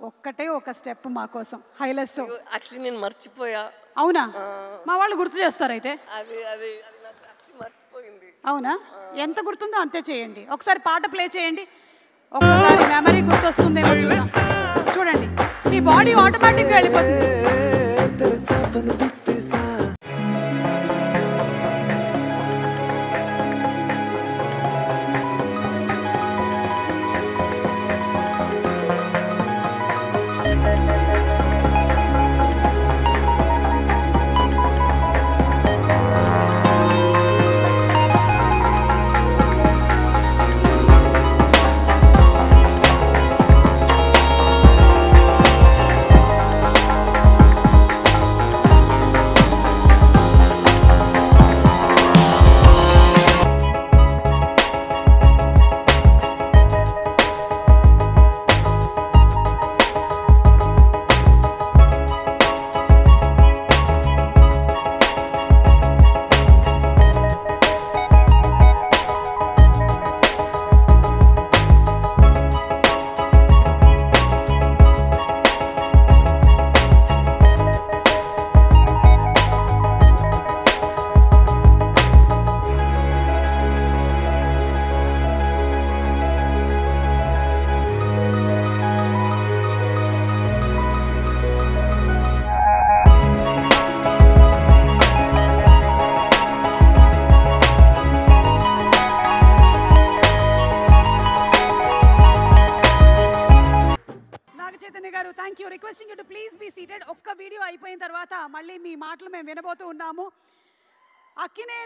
ఒక్కటే ఒక స్టెప్ మా కోసం హైలెస్. యాక్చువల్లీ నేను మర్చిపోయా. అవునా? మా వాళ్ళు గుర్తు చేస్తారు అయితే. అది అది నాకు యాక్చువల్లీ మర్చిపోయింది. అవునా? ఎంత గుర్తుందో అంతే చేయండి. ఒకసారి పాట ప్లే చేయండి, ఒక్కసారి మెమరీ గుర్తొస్తుందేమో చూద్దాం. చూడండి, మీ బాడీ ఆటోమేటిక్గా వెళ్ళిపోతుంది. Thank you. Requesting you to please be seated. ఒక్క వీడియో అయిపోయిన తర్వాత మళ్ళీ మీ మాటలు మేము వినబోతూ ఉన్నాము. అక్కినేని